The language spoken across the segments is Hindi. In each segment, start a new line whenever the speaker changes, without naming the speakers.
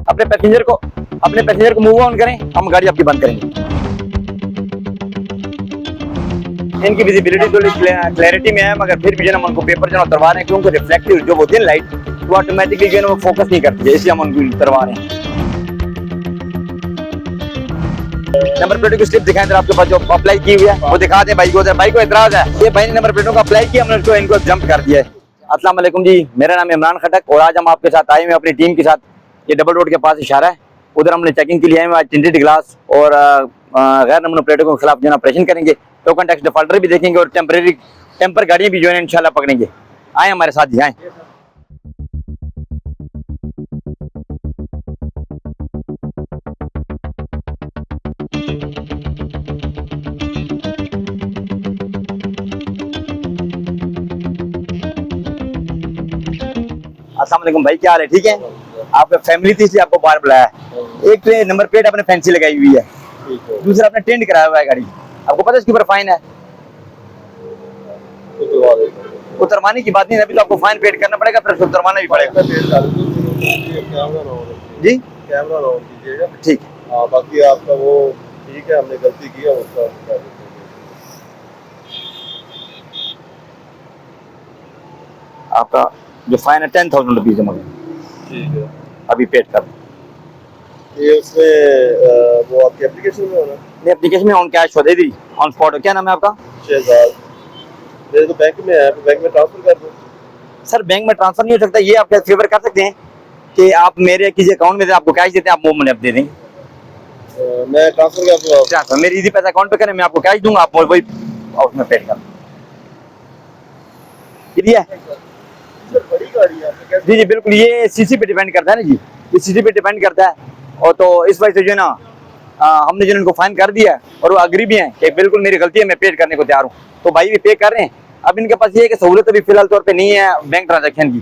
अपने पैसेंजर को मूव ऑन करें, हम गाड़ी आपकी बंद करेंगे। इनकी विजिबिलिटी थोड़ी क्लैरिटी में है, मगर फिर भी जो है उनको पेपर जो उतरवा रहे हैं, क्योंकि रिफ्लेक्टिव जो होती है लाइट वो ऑटोमेटिकली जो है वो फोकस नहीं करती है, इसलिए हम उनको उतरवा रहे हैं। नंबर प्लेटों की स्लिप दिखाएं जरा, आपके पास जो अप्लाई की हुई है वो दिखा दें भाई को। भाई को एतराज है, ये भाई ने नंबर प्लेटों का अप्लाई किया, हमने इनको जंप कर दिया है। अस्सलाम वालेकुम जी, मेरा नाम इमरान खटक और आज हम आपके साथ आए हुए अपनी टीम के साथ। ये डबल रोड के पास इशारा है, उधर हमने चेकिंग के लिए आए हुए। आज टिंटेड ग्लास और गैर नंबर प्लेटों के खिलाफ जो है ऑपरेशन करेंगे, टोकन टैक्स डिफॉल्टर भी देखेंगे और टेम्पर गाड़ियाँ भी जो है इंशाल्लाह पकड़ेंगे। आए हमारे साथ जी, आए। अस्सलाम वालेकुम भाई, क्या हाल है? ठीक है, आपका फैमिली थी इसलिए आपको बाहर बुलाया है। एक तो नंबर प्लेट अपने फैंसी लगाई हुई है, दूसरा आपने टेंट कराया हुआ है गाड़ी, आपको पता है इसके ऊपर फाइन है। उतरवाने की बात नहीं, अभी तो आपको फाइन पेड करना पड़ेगा, फिर उतरवाना भी पड़ेगा जी।
कैमरा ऑन कीजिएगा,
ठीक।
बाकी आपका वो ठीक है, हमने गलती की है उसका।
आपका जो फाइन है 10,000 रुपीज है, मगर
ठीक है
अभी पेड कर।
ये उसमें वो आपकी एप्लीकेशन में होना,
नहीं एप्लीकेशन में ऑन कैश हो, दे दी ऑन स्पॉट। क्या नाम है आपका?
शहजाद। मेरे तो बैंक में है, बैंक में ट्रांसफर कर दो।
सर बैंक में ट्रांसफर नहीं हो सकता, ये आप फेवर कर सकते हैं कि आप मेरे किसी अकाउंट में आपको कैश देते हैं, आप वो मुझे दे देंगे।
मैं ट्रांसफर कर दूँ
ट्रांसफर मेरी इजी पैसा अकाउंट पे करें, मैं आपको कैश दूंगा, आप वही उसमें पेड कर दिया।
बड़ी गाड़ी है
जी जी बिल्कुल, ये सीसी पे डिपेंड करता है ना जी, ये सीसी पे डिपेंड करता है। और तो इस वजह से जो है ना हमने जो इनको फाइन कर दिया है और वो अग्री भी हैं कि बिल्कुल मेरी गलती है, मैं पेड करने को तैयार हूँ। तो भाई भी पे कर रहे हैं। अब इनके पास ये है कि सहूलत अभी फिलहाल तौर पे नहीं है बैंक ट्रांजैक्शन की,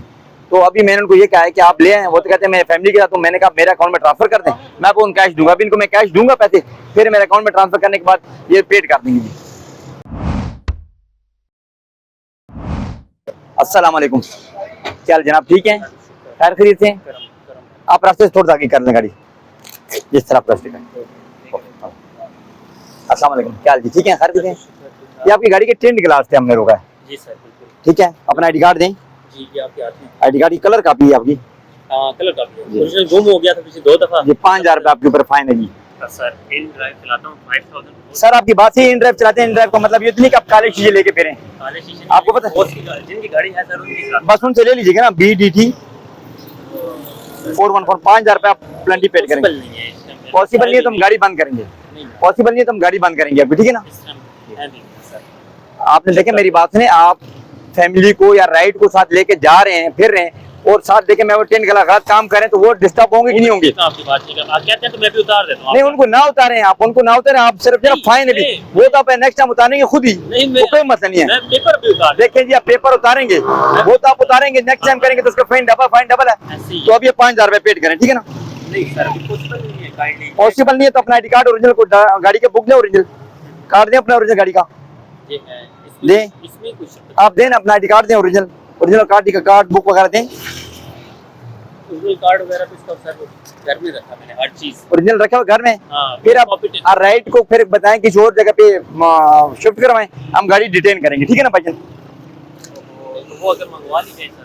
तो अभी मैंने उनको ये कहा है कि आप ले आए। वो तो कहते हैं मैं फैमिली के साथ, तो मैंने कहा मेरे अकाउंट में ट्रांसफर कर दें, मैं आपको कैश दूंगा। अभी इनको मैं कैश दूंगा पैसे, फिर मेरे अकाउंट में ट्रांसफर करने के बाद ये पेड कर देंगे जी। अस्सलाम वालेकुम, क्या हाल जनाब? ठीक है, खैर खरीद से आप रास्ते से थोड़ा आगे कर लें गाड़ी, जिस तरह रास्ते का। अस्सलाम वालेकुम, क्या हाल जी? ठीक है, खैर खरीद से। ये आपकी गाड़ी के टेंट ग्लास थे, हमने रोका है
जी सर, बिल्कुल
ठीक है। अपना आईडी कार्ड दें।
जी, ये आपके हाथ में
आईडी कार्ड की कलर कापी है आपकी?
कलर कापी है, ओरिजिनल गुम हो गया था पिछले 2 दफा।
ये 5,000 रुपये आपके ऊपर फाइन है जी।
सर इन ड्राइव चलाता हूँ 5000।
सर आपकी बात से इन ड्राइव चलाते हैं, इन ड्राइव का मतलब ये तो नहीं कि आप काले शीशे लेके फिरें।
काले शीशे
आपको पता है
जिनकी गाड़ी है सर उनकी साथ
बस उनसे ले लीजिएगा ना, BDT 414, 5,000 रुपये आप प्लेंटी पेड करेंगे।
नहीं है इस टाइम पे।
पॉसिबल नहीं है तो हम गाड़ी बंद करेंगे,
नहीं,
पॉसिबल नहीं है तो हम गाड़ी बंद करेंगे आपकी, ठीक है ना।
इस टाइम है नहीं सर।
आपने देखे मेरी बात सुने, आप फैमिली को या राइड को साथ लेके जा रहे हैं, फिर रहे हैं और साथ देखे मैं वो टेंट गलत काम करें तो वो डिस्टर्ब होंगे कि नहीं होंगे?
आपकी बात ठीक है, आप कहते हैं तो मैं भी उतार देता हूँ।
नहीं उनको ना उतारें, आप उनको ना उतारें, आप सिर्फ जरा फाइन भी वो तो आप नेक्स्ट टाइम उतारेंगे खुद ही, वो कोई मसला नहीं है।
मैं पेपर भी उतार
देखें जी, आप पेपर उतारेंगे वो तो आप उतारेंगे, नेक्स्ट टाइम करेंगे तो उसका फाइन डबल है। तो अब ये 5,000 रुपये पेड करें, ठीक है ना।
नहीं सर, पॉसिबल नहीं है, काइंडली
पॉसिबल नहीं है तो अपना आईडी कार्ड ओरिजिनल को गाड़ी के बुक दें, ओरिजिनल कार्ड दें अपना, ओरिजिनल गाड़ी का
ये है
दे।
इसमें कुछ
आप दें अपना आईडी कार्ड दें, ओरिजिनल कार्ड बुक वगैरह दें।
ओरिजिनल कार्ड वगैरह तो इसका सर घर में रखा मैंने, हर चीज
ओरिजिनल रखा हुआ घर में।
हाँ,
फिर आप राइट को फिर बताएं किसी और जगह पे शिफ्ट करवाएं, हम गाड़ी डिटेन करेंगे, ठीक है ना भाईजान।
तो वो अगर मंगवा ली जाए सर,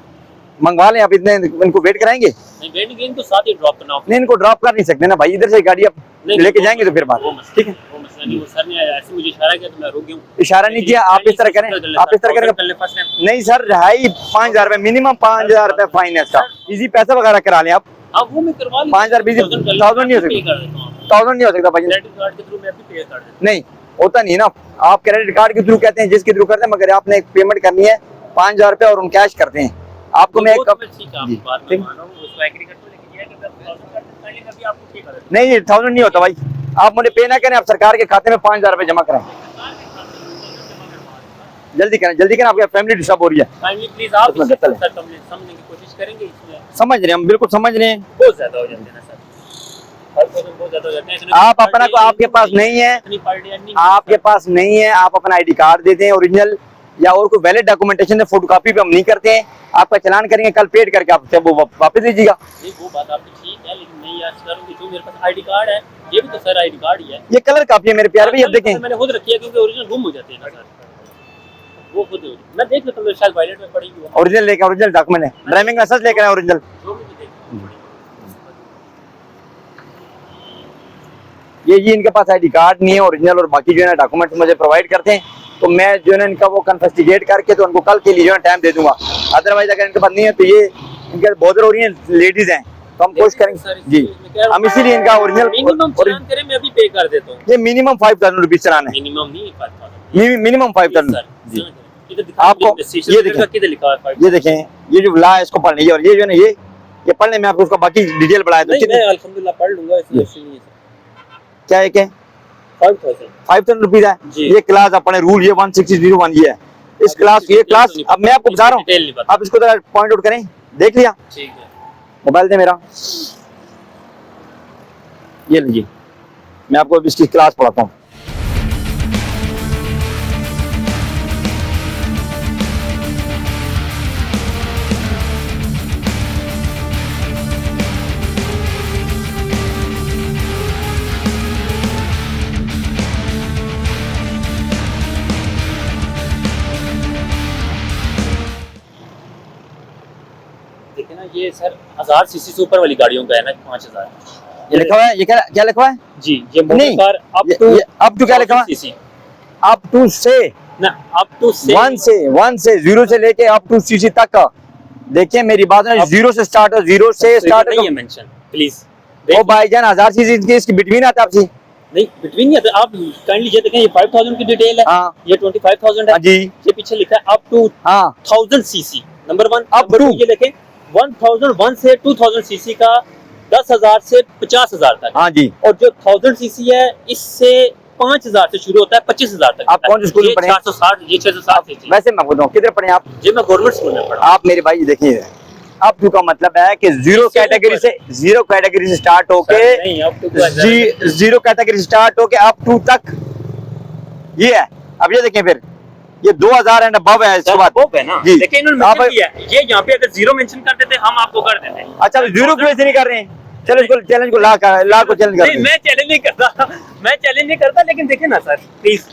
मंगवा लें आप, इतने इनको वेट कराएंगे?
नहीं वेट गेन तो साथ ही ड्रॉप करना होगा।
नहीं इनको ड्रॉप कर नहीं सकते ना भाई, इधर से गाड़ी आप लेके जाएंगे तो फिर बात, ठीक है।
वो मसला नहीं, वो सर ने ऐसे मुझे इशारा किया तो मैं रुक गया हूँ।
इशारा नहीं किया, आप इस तरह करें, आप इस तरह करें। नहीं सर, 5,500 रुपये मिनिमम, 5,000 रुपये फाइन है इसका। इजी पैसा वगैरह करा लें आप।
अब वो मैं करवा लूँ
5,000 नहीं हो सकता, 1,000 नहीं हो सकता भाई।
क्रेडिट कार्ड के थ्रू मैं भी पे कर देता हूँ।
नहीं होता नहीं ना, आप क्रेडिट कार्ड के थ्रू कहते हैं, जिसके थ्रू करते हैं, मगर आपने एक पेमेंट करनी है 5,000 रुपये और हम कैश करते हैं आपको। मैं नहीं 1,000 नहीं होता भाई, आप मुझे पे ना करें, आप सरकार के खाते में 5,000 रुपये जमा कराएं। जल्दी करें, आपकी फैमिली डिस्टर्ब हो रही है।
प्लीज आप समझने की कोशिश करेंगे इसमें।
समझ रहे हैं हम, बिल्कुल समझ रहे हैं।
बहुत ज्यादा हो जाते हैं ना सर, बहुत ज्यादा हो जाते हैं।
आप अपना को आपके पास नहीं है, आपके पास नहीं है, आप अपना आईडी कार्ड दे दें ओरिजिनल, या और कोई वैलिड डॉक्यूमेंटेशन है, फोटोकॉपी पे हम नहीं करते हैं। आपका चालान करेंगे, कल पेड करके आप वो वापस लीजिएगा।
नहीं वो बात आपकी ठीक है, लेकिन नहीं यार सर, जो मेरे पास आईडी कार्ड है, ये भी तो सर आईडी कार्ड ही है।
ये कलर कॉपी है मेरे प्यारे भाई, अब देखें।
मैंने खुद रखी है क्योंकि ओरिजिनल गुम हो जाते हैं ना सर, वो खुद मैं देख लेता हूँ, मेरे शायद वायलेट में पड़ी हुई है।
ओरिजिनल लेकर, ओरिजिनल डॉक्यूमेंट है, ड्राइविंग लाइसेंस लेकर आए ओरिजिनल।
जो भी देख
ये जी इनके पास आईडी कार्ड नहीं है ओरिजिनल, और बाकी जो है ना डॉक्यूमेंट्स मुझे प्रोवाइड करते हैं, तो मैं जो है ना इनका वो कन्फेस्टिगेट करके तो उनको कल के लिए जो है टाइम दे दूंगा। अदरवाइज अगर इनके पास नहीं है तो ये इनके बॉर्डर हो रही है, लेडीज हैं, तो हम कोशिश करेंगे जी, हम इसीलिए इनका
मिनिमम
ओरिजिनल
चालान करें, मैं अभी पे कर देता हूँ।
ये मिनिमम 5000 रुपीज चलाना है,
मिनिमम नहीं 5000
मिनिमम 5000 जी। आपको
आपको
ये देखें,
किधर लिखा है?
ये देखें, ये जो ला है इसको पढ़ लीजिए, और ये जो है ना ये पढ़ने में आपको उसका बाकी डिटेल बढ़ाया तो
नहीं, मैं अल्हम्दुलिल्लाह पढ़ लूंगा, इसलिए इशू नहीं है
क्या है क्या 5000 रुपीज है
जी।
ये क्लास अपने रूल ये 1601 ये है इस क्लास, ये क्लास अब मैं आपको बता रहा हूँ, आप इसको जरा पॉइंट आउट करें, देख लिया।
ठीक है,
मोबाइल दे मेरा, ये लीजिए, मैं आपको इसकी क्लास पढ़ाता हूँ।
देखिए ना, ये सर 1000 सीसी से ऊपर वाली गाड़ियों का है ना, 5000
ये लिखा हुआ है, ये क्या लिखा हुआ है
जी। ये मोटर
नहीं,
कार अप
ये
टू
अप टू क्या लिखा हुआ है,
सीसी
अप टू से
ना, अप टू से
1 से 0 से लेके अप टू सीसी तक का। देखिए मेरी बात है, 0 से स्टार्ट हो, 0 से स्टार्ट
नहीं है मेंशन प्लीज।
ओ भाईजान 1000 सीसी इसकी बिटवीन आता है आपसी।
नहीं बिटवीन नहीं आता, आप काइंडली ये देखें, ये 5000 की डिटेल है,
हाँ
ये 25000 है
हाँ जी,
ये पीछे लिखा है अप टू
हाँ
1000 CC, number 1।
Up
number
to?
2 ये देखें 1001 से 2000 सीसी का 10000 से 50000 तक,
हाँ जी।
और जो 1000 सीसी है इससे 5000 से शुरू होता है 25000 तक।
आप कौन से स्कूल में पढ़े?
460, ये 660 सीसी।
वैसे मैं बताऊँ किधर पढ़े आप?
जी मैं गवर्नमेंट स्कूल में पढ़ा।
आप मेरे भाई देखिए, अप टू का मतलब है कि जीरो कैटेगरी से स्टार्ट होके
नहीं, up to का
जीरो कैटेगरी से स्टार्ट होके अप टू तक ये है। अब ये देखें फिर ये 2000 एंड अबव है इसके बाद
वो है ना,
जी।
देखिए इन्होंने
आप-
मेंशन किया है, ये यहाँ पे अगर 0 मेंशन कर देते हम आपको कर देते।
अच्छा जीरो की वजह से नहीं कर रहे हैं, चलो इसको चैलेंज को ला को चैलेंज कर
नहीं,
दें।
मैं चैलेंज नहीं करता, मैं चैलेंज नहीं करता, लेकिन देखिए ना सर प्लीज,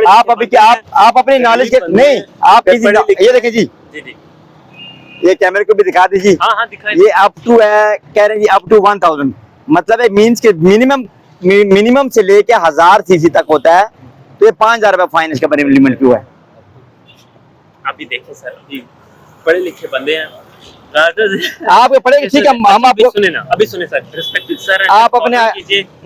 आप अभी क्या आप अपनी नॉलेज के नहीं, आप ये देखें जी,
जी जी
ये कैमरे को भी दिखा दीजिए।
हाँ हाँ दिखाई।
ये अप टू है, कह रहे हैं जी अप टू 1000, मतलब है मींस के मिनिमम से लेके 1000 सीसी तक होता है, तो ये 5000 रुपए फाइन इसका लिमिट क्यों है?
अभी देखिए सर जी, पढ़े लिखे बंदे हैं,
आप पढ़ेंगे ठीक है, हम आपको
सुने ना, अभी सुने सर, रिस्पेक्टेड सर,
आप अपने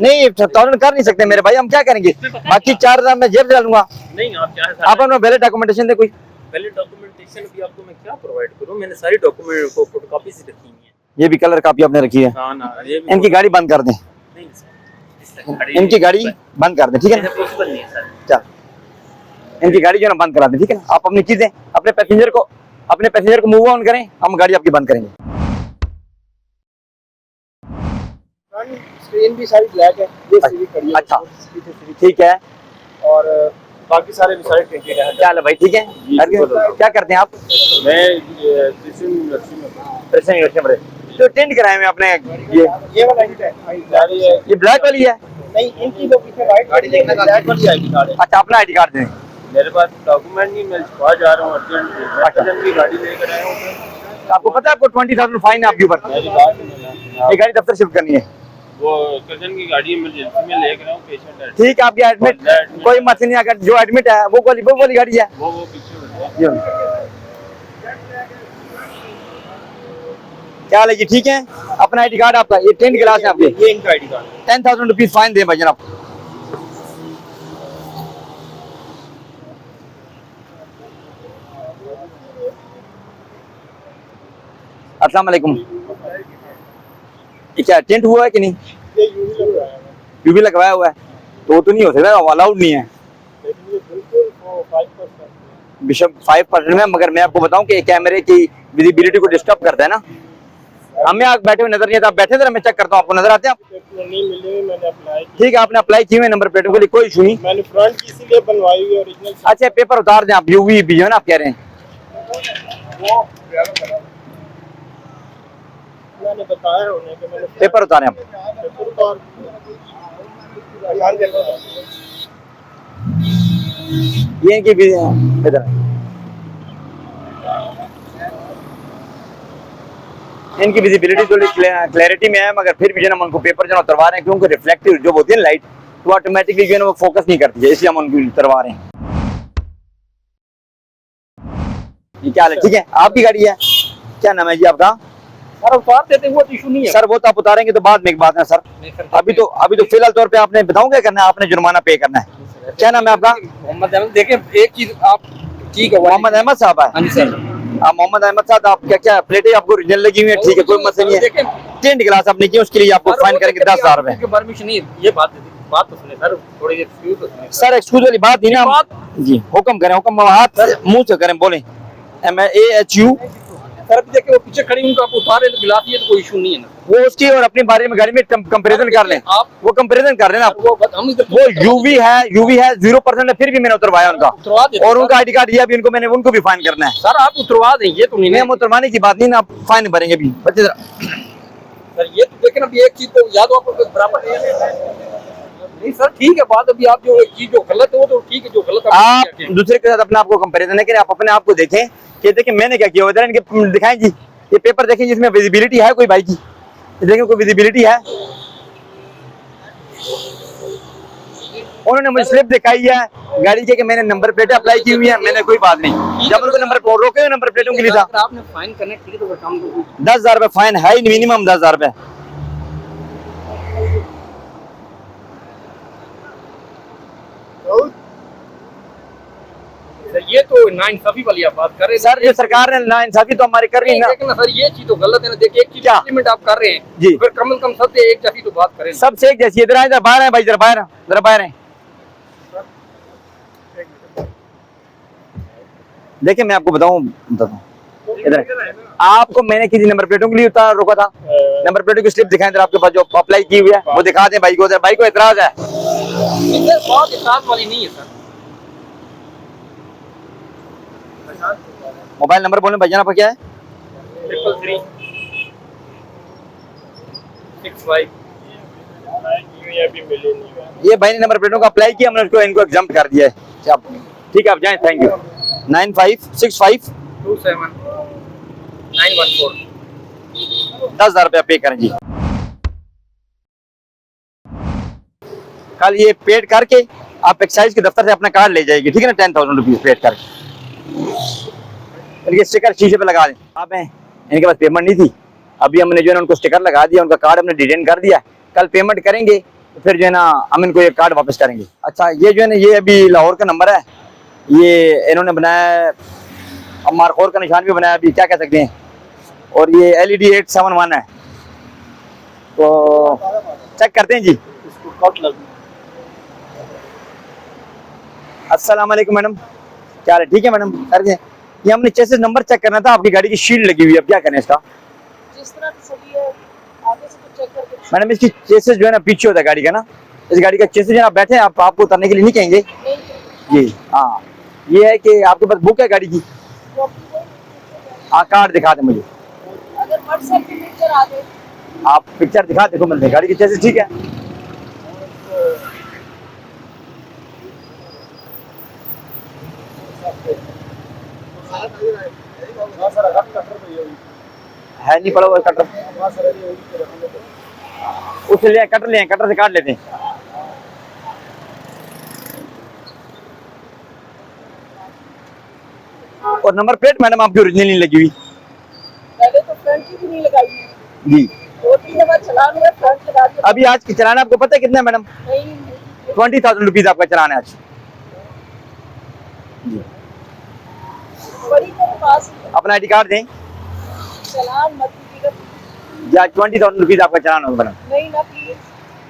नहीं 5000 कर नहीं सकते मेरे भाई, हम क्या करेंगे, बाकी 4000 मैं जेब डालूंगा।
नहीं आप क्या
आप अपना वैलिड डॉक्यूमेंटेशन दे कोई,
पहले डॉक्यूमेंटेशन भी आपको मैं क्या प्रोवाइड करूं, मैंने सारी डॉक्यूमेंट को फोटोकॉपी से रखी है।
ये भी कलर कॉपी आपने रखी है,
ना ना ये भी
इनकी गाड़ी बंद कर दें,
नहीं सर,
इनकी गाड़ी बंद कर दें, ठीक है ना?
पॉसिबल नहीं है सर।
चल इनकी गाड़ी जो है ना बंद करा दें, ठीक है ना? आप अपनी चीजें अपने पैसेंजर को मूव ऑन करें, हम गाड़ी आपकी बंद करेंगे।
स्क्रीन भी सारी ब्लैक है, ये सिविक खड़ी है।
अच्छा।
पीछे Civic
ठीक है,
और बाकी सारे भी सारे टेंटेड है।
क्या हाल है भाई, ठीक है? क्या करते हैं आप?
मैं कृष्ण यूनिवर्सिटी में
प्रेसिडेंट यूनिवर्सिटी में तो टेंट कराए हुए अपने
ये वाला गाड़ी है,
ये ब्लैक वाली है।
नहीं इनकी वो पीछे वाइट गाड़ी देखने का ब्लैक वाली आईडी कार्ड है।
अच्छा अपना आईडी कार्ड दें।
मेरे पास डॉक्यूमेंट नहीं, मैं छुपा जा रहा हूँ अर्जेंट,
अच्छा।
की गाड़ी लेकर आया हूँ।
आपको पता है आपको 20,000 फाइन है आपके ऊपर,
मेरी बात सुनो,
ये गाड़ी दफ्तर शिफ्ट करनी है।
वो कजन की गाड़ी इमरजेंसी में लेकर आया हूँ, पेशेंट है।
ठीक है, आपकी एडमिट कोई मत नहीं, अगर जो एडमिट है वो वाली गाड़ी है।
वो पीछे हो गया।
क्या हाल है जी, ठीक है? अपना आईडी कार्ड आपका, ये 10 क्लास है आपके,
ये इनका आईडी कार्ड है।
10,000 रुपीज फाइन दे भाई जनाब। अस्सलाम वालेकुम। ये क्या टेंट हुआ है कि नहीं?
ये यूवी लगवाया है,
यूवी लगवाया हुआ है, तो वो तो नहीं हो सकता, अलाउड नहीं है।
लेकिन ये बिल्कुल 5%
बिशप 5% में, मगर मैं आपको बताऊं कि कैमरे की विजिबिलिटी को डिस्टर्ब करता है ना, हमें आप बैठे हुए नजर नहीं आता, आप बैठे थे, मैं चेक करता हूँ, आपको नजर आते हैं आप?
नहीं मिले, मैंने अप्लाई
ठीक है, आपने अप्लाई किए हुए नंबर प्लेटों के लिए, कोई इशू नहीं।
मैंने फ्रंट की इसीलिए बनवाई हुई ओरिजिनल।
अच्छा पेपर उतार दें आप, यूवी भी है ना आप कह रहे हैं?
मैंने बताया उन्हें कि मैंने
पेपर उतारें आप।
पेपर उतार
ये इनकी इधर इनकी विजिबिलिटी थोड़ी क्लैरिटी में है, मगर फिर भी जो है ना उनको पेपर जो है उतरवा रहे हैं, क्योंकि रिफ्लेक्टिव जो होती है लाइट तो ऑटोमेटिकली जो है ना वो फोकस नहीं करती है, इसलिए हम उनको उतरवा रहे हैं। ये क्या हाल है? ठीक है, आपकी गाड़ी है, क्या नाम है जी आपका?
सर उतार देते वो इशू नहीं है
सर वो तो आप उतारेंगे तो बाद में एक बात है सर, अभी तो फिलहाल तौर पे आपने बताऊं क्या करना है, आपने जुर्माना पे करना है। क्या नाम है आपका?
मोहम्मद अहमद। देखें एक चीज आप ठीक है,
मोहम्मद अहमद साहब है?
हाँ जी सर।
आप मोहम्मद अहमद साहब, आप क्या क्या प्लेटें आपको ओरिजिनल लगी हुई है? ठीक है, कोई मसला नहीं है। टेंट क्लास आपने की, उसके लिए आपको फाइन करेंगे 10,000 रुपए।
परमिशन नहीं, ये बात तो सुने सर, थोड़ी देर एक्सक्यूज तो सुने
सर एक्सक्यूज वाली बात नहीं ना जी, हुक्म करें, हुक्म हाथ मुंह से करें, बोलें MAHU।
सर अभी देखिए वो पीछे खड़ी उनको आप उतारे तो गिला दिए तो कोई इशू नहीं है ना।
वो उसकी और अपने बारे में गाड़ी में कंपैरिजन कर लें,
आप
वो कंपैरिजन कर लें ना आप।
हम इधर
वो यूवी है 0% है, फिर भी मैंने उतरवाया उनका,
उतरवा देते
और उनका आईडी कार्ड दिया भी उनको मैंने, उनको भी फाइन करना है।
सर, आप उतरवा दें, ये तो नहीं
नहीं, हम उतरवाने की बात नहीं ना, आप फाइन भरेंगे भी बच्चे जरा।
सर, ये तो देखें अभी एक चीज तो याद हो आपको बराबर नहीं सर, ठीक है बात, अभी आप जो एक चीज जो गलत है वो तो ठीक है, जो गलत
आप दूसरे के साथ अपने आप को कंपैरिजन है कि आप अपने आप को देखें कि देखें मैंने क्या किया, उधर इनके दिखाएं जी, ये पेपर देखें जिसमें विजिबिलिटी है कोई भाई की, देखें कोई विजिबिलिटी है। उन्होंने मुझे स्लिप दिखाई है गाड़ी के कि मैंने नंबर प्लेटें अप्लाई की हुई है, मैंने कोई बात नहीं, जब उनको नंबर रोके हुए नंबर प्लेटों के लिए था।
आपने फाइन करना ठीक है तो काम
10,000 रुपए फाइन है, मिनिमम 10,000 रुपए।
ये तो नाइंसाफी वाली आप बात कर रहे हैं
सर, ये सरकार ने नाइंसाफी तो हमारी कर रही है ना।
लेकिन सर ये चीज तो गलत है ना, देखिए एक चीज
क्या?
इम्प्लीमेंट आप कर रहे हैं
जी,
फिर कम से कम सबसे एक जैसी तो बात करें।
सबसे एक जैसी। इधर आए, इधर बाहर है भाई, इधर बाहर, इधर बाहर है। देखिए मैं आपको बताऊं, इधर आपको मैंने किसी नंबर प्लेटों के लिए रोका था, नंबर प्लेटों की स्लिप दिखाएं इधर आपके पास जो अप्लाई की हुई है, वो दिखा दें भाई को। उधर भाई को एतराज है,
बहुत इतराज वाली नहीं है सर।
मोबाइल नंबर बोलें भाईजान आपका क्या है?
333 65।
ये भाई ने नंबर प्लेटों का अप्लाई किया, हमने उसको इनको एग्जाम कर दिया है। ठीक है आप जाएं, थैंक यू। 9565
27 914।
10,000 रुपया पे करें जी। कल ये पेड करके आप एक्साइज के दफ्तर से अपना कार्ड ले जाएगी, ठीक है ना, 10,000 रुपीज पेड करके इनके स्टिकर शीशे पे लगा दें। आप हैं, इनके पास पेमेंट नहीं थी, अभी हमने जो है ना उनको स्टिकर लगा दिया, उनका कार्ड हमने डिटेन कर दिया, कल पेमेंट करेंगे तो फिर जो है ना हम इनको ये कार्ड वापस करेंगे। अच्छा ये जो है ना, ये अभी लाहौर का नंबर है, ये इन्होंने बनाया, अम्मार खोर का निशान भी बनाया, अभी क्या कह सकते हैं, और ये LED 871 है, तो चेक करते हैं जी। अस्सलाम वालेकुम मैडम, क्या हाल है? ठीक है मैडम, कर दें। ये हमने चेसिस नंबर चेक करना था, आपकी गाड़ी की शील्ड लगी हुई है, अब क्या करें इसका?
जिस तरह की सभी है आगे से तो चेक करके
मैडम इसकी चेसिस जो है ना पीछे होता है गाड़ी का ना, इस गाड़ी का चेसिस जो है, आप बैठे हैं, आपको उतरने के लिए नहीं कहेंगे
नहीं
जी। हाँ ये है कि आपके पास बुक है गाड़ी की? हाँ कार्ड दिखा दें मुझे,
अगर व्हाट्सएप पे पिक्चर आ जाए
आप पिक्चर दिखा देखो मिलते गाड़ी की चेसिस, ठीक है? है नहीं पड़ा हुआ कटर, उसे ले कटर से काट लेते हैं। और नंबर प्लेट मैडम आपकी ओरिजिनल नहीं लगी हुई
पहले तो फ्रंट की भी नहीं लगाई
जी,
2-3 बार चला लिया, फ्रंट लगा दिया।
अभी आज की चलाना आपको पता है कितना है मैडम?
नहीं
20,000 रुपीज आपका चलाना है आज जी।
बड़ी के पास
अपना आईडी कार्ड दें
चलान मत कीजिएगा,
जी, आज 20,000 रुपीज आपका चलाना होगा मैडम।
नहीं ना प्लीज,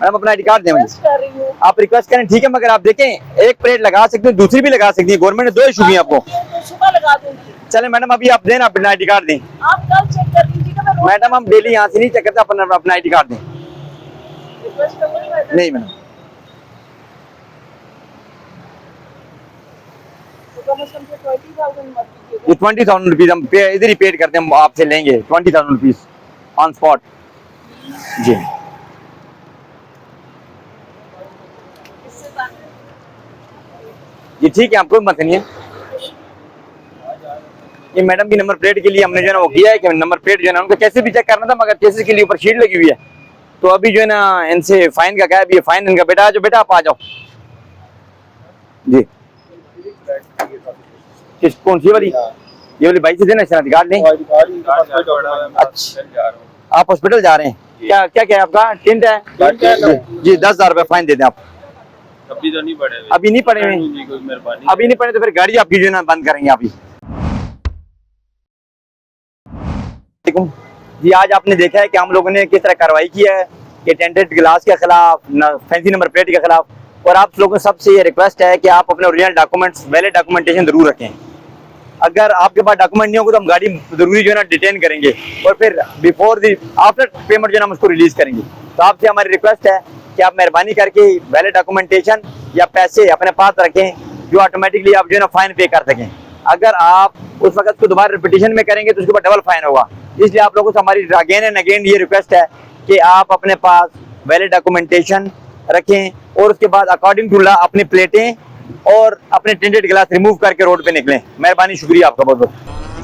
मैडम अपना आईडी कार्ड दें मुझे,
रिक्वेस्ट कर रही हूँ।
आप रिक्वेस्ट करें ठीक है, मगर आप देखें एक प्लेट लगा सकते हैं, दूसरी भी लगा सकती है, गवर्नमेंट ने 2 इशू किए आपको।
तो सुबह लगा दूंगी,
चले मैडम अभी आप दें, अपना आईडी कार्ड दें।
आप कल चेक कर लीजिएगा, मैं
मैडम हम डेली यहाँ से नहीं चेक करते, अपना अपना ID कार्ड दें।
रिक्वेस्ट करूंगी मैडम।
नहीं मैडम,
तो कम से कम 20,000 मत कीजिएगा।
ये 20,000 रुपीज हम इधर ही पेड करते हैं, हम आपसे लेंगे 20,000 रुपीज ऑन स्पॉट जी।
इससे ज्यादा
जी ठीक है, आपको मत नहीं है। ये मैडम की नंबर प्लेट के लिए हमने जो है ना वो किया है कि नंबर प्लेट जो है ना उनको कैसे भी चेक करना था, मगर केसेस के लिए ऊपर शीट लगी हुई है। तो अभी जो है ना इनसे फाइन का क्या है, अभी ये फाइन इनका बेटा जो बेटा आप आ जाओ जी। किस कौन सी वाली? ये वाली बाइक से देना शनाख्ती कार्ड नहीं।
आईडी कार्ड इनके पास कोई डॉक्यूमेंट
अच्छा आप हॉस्पिटल जा रहे हैं, क्या क्या क्या है आपका? टिंट है जी, 10,000 रुपये फाइन दे दें आप।
अभी तो नहीं पड़े
अभी नहीं पड़े हुए,
कोई मेहरबानी।
अभी नहीं पड़े तो फिर गाड़ी आपकी जो है ना बंद करेंगे आप ही। जी आज आपने देखा है कि हम लोगों ने किस तरह कार्रवाई की है कि टेंटेड ग्लास के खिलाफ, फैंसी नंबर प्लेट के खिलाफ। और आप लोगों सबसे ये रिक्वेस्ट है कि आप अपने ओरिजिनल डॉक्यूमेंट्स, वैलिड डॉक्यूमेंटेशन जरूर रखें। अगर आपके पास डॉक्यूमेंट नहीं होगा तो हम गाड़ी जरूरी जो है ना डिटेन करेंगे और फिर बिफोर दी आफ्टर पेमेंट जो है ना हम उसको रिलीज करेंगे। तो आपसे हमारी रिक्वेस्ट है कि आप मेहरबानी करके वैलिड डॉक्यूमेंटेशन या पैसे अपने पास रखें जो ऑटोमेटिकली आप जो है ना फाइन पे कर सकें। अगर आप उस वक्त को दोबारा रिपीटेशन में करेंगे तो उसके ऊपर डबल फाइन होगा। इसलिए आप लोगों से हमारी अगेन एंड अगेन ये रिक्वेस्ट है कि आप अपने पास वैलिड डॉक्यूमेंटेशन रखें और उसके बाद अकॉर्डिंग टू लॉ अपनी प्लेटें और अपने टेंटेड ग्लास रिमूव करके रोड पे निकलें। मेहरबानी, शुक्रिया आपका बहुत बहुत।